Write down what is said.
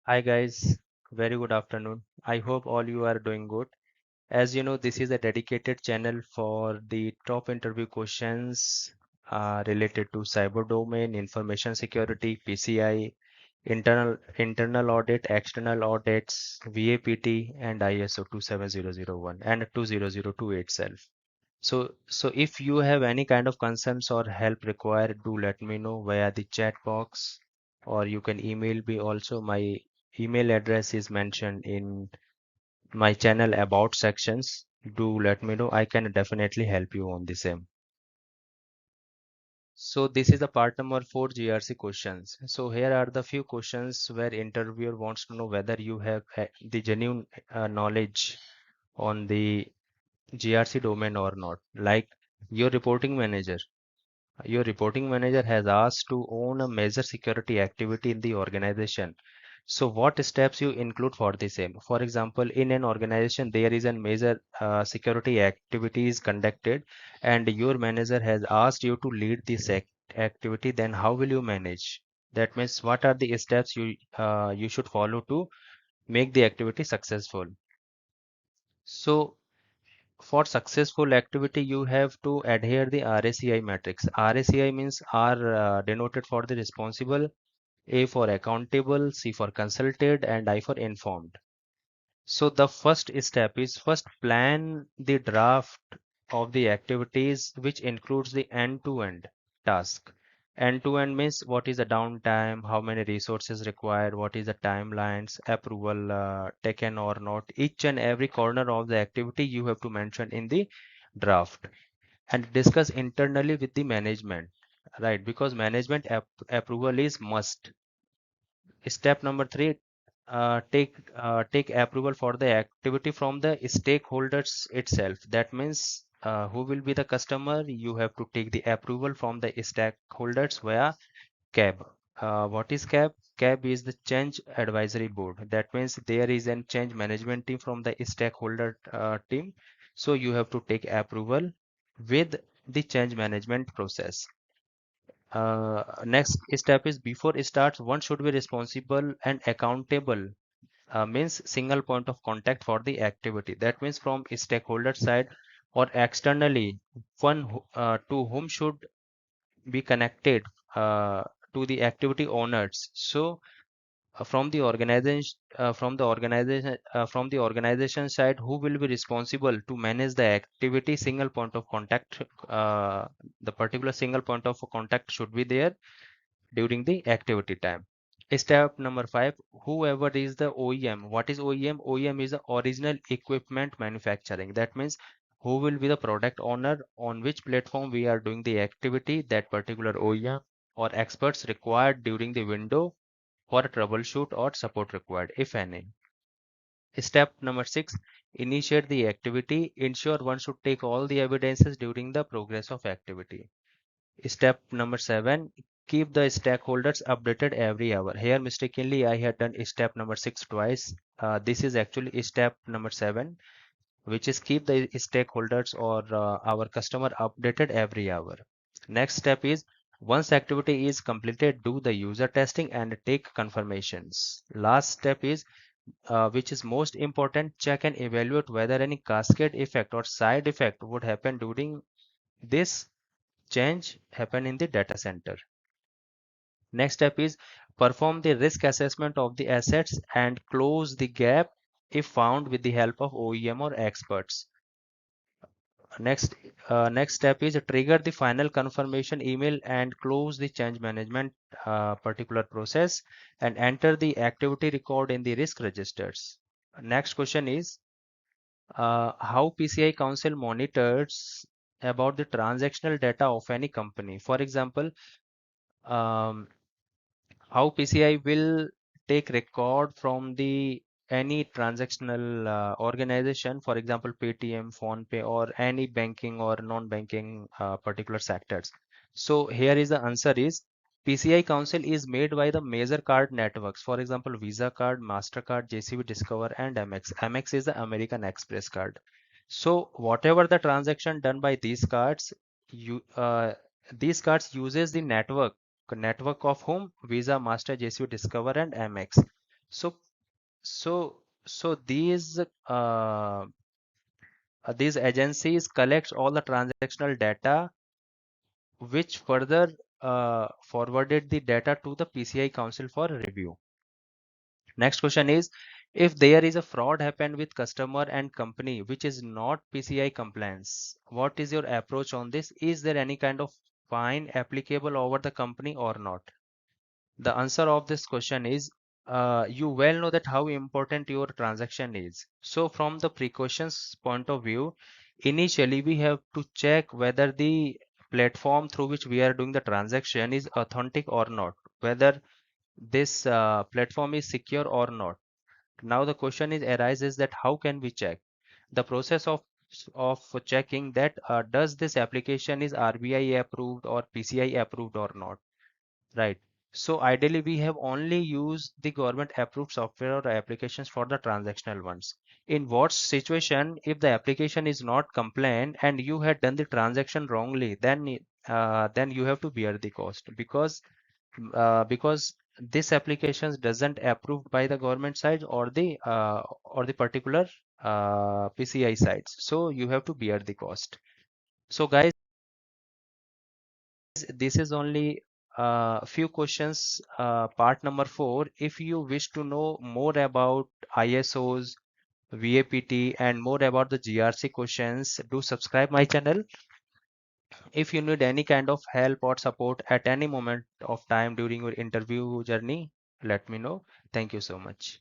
Hi guys, very good afternoon. I hope all you are doing good. As you know, this is a dedicated channel for the top interview questions related to cyber domain, information security, PCI, internal audit, external audits, VAPT, and ISO 27001 and 20028 itself. So if you have any kind of concerns or help required, do let me know via the chat box, or you can email me also. My email address is mentioned in my channel about sections. Do let me know. I can definitely help you on the same. So this is the part number 4 GRC questions. So here are the few questions where interviewer wants to know whether you have the genuine knowledge on the GRC domain or not. Like your reporting manager. Your reporting manager has asked to own a major security activity in the organization. So what steps you include for the same? For example, in an organization, there is a major security activity is conducted and your manager has asked you to lead this activity, then how will you manage? That means what are the steps you should follow to make the activity successful? So for successful activity, you have to adhere the RACI matrix. RACI means R denoted for the responsible, A for accountable, C for consulted, and I for informed. So the first step is first plan the draft of the activities, which includes the end-to-end task. End-to-end means what is the downtime, how many resources required, what is the timelines, approval taken or not. Each and every corner of the activity you have to mention in the draft and discuss internally with the management, right? Because management approval is must. Step number 3, take approval for the activity from the stakeholders itself. That means who will be the customer? You have to take the approval from the stakeholders via CAB. What is CAB? CAB is the Change Advisory Board. That means there is a change management team from the stakeholder team. So you have to take approval with the change management process. Next step is before it starts, one should be responsible and accountable. Means single point of contact for the activity. That means from a stakeholder side or externally, to whom should be connected to the activity owners. So from the organization side, who will be responsible to manage the activity, single point of contact, the particular single point of contact should be there during the activity time. Step number 5, whoever is the OEM. What is OEM? OEM is the original equipment manufacturing. That means who will be the product owner, on which platform we are doing the activity, that particular OEM or experts required during the window for troubleshoot or support required, if any. Step number 6, initiate the activity. Ensure one should take all the evidences during the progress of activity. Step number 7, keep the stakeholders updated every hour. Here mistakenly I had done step number 6 twice. This is actually step number 7, which is keep the stakeholders or our customer updated every hour. Next step is once activity is completed, do the user testing and take confirmations. Last step is which is most important, check and evaluate whether any cascade effect or side effect would happen during this change happen in the data center. Next step is perform the risk assessment of the assets and close the gap if found with the help of OEM or experts. Next, next step is trigger the final confirmation email and close the change management particular process and enter the activity record in the risk registers. Next question is how PCI Council monitors about the transactional data of any company. For example, um, how PCI will take record from the any transactional organization, for example, Paytm, PhonePe, or any banking or non-banking particular sectors. So here is the answer is PCI Council is made by the major card networks. For example, Visa card, Mastercard, JCB Discover, and Amex. Amex is the American Express card. So whatever the transaction done by these cards, these cards uses the network of whom? Visa, Master, JCB, Discover, and Amex. So so so these agencies collect all the transactional data, which further forwarded the data to the PCI Council for review. Next question is, if there is a fraud happened with customer and company which is not PCI compliance, what is your approach on this? Is there any kind of fine applicable over the company or not? The answer of this question is, you well know that how important your transaction is. So from the precautions point of view, initially we have to check whether the platform through which we are doing the transaction is authentic or not, whether this platform is secure or not. Now the question is arises that how can we check? The process of checking that does this application is RBI approved or PCI approved or not, right? So ideally we have only used the government approved software or applications for the transactional ones. In what situation if the application is not compliant and you had done the transaction wrongly, then you have to bear the cost, because this applications doesn't approved by the government side or the particular PCI sites, so you have to bear the cost. So guys, this is only a few questions, part number 4. If you wish to know more about ISOs, VAPT and more about the GRC questions, do subscribe my channel. If you need any kind of help or support at any moment of time during your interview journey, let me know. Thank you so much.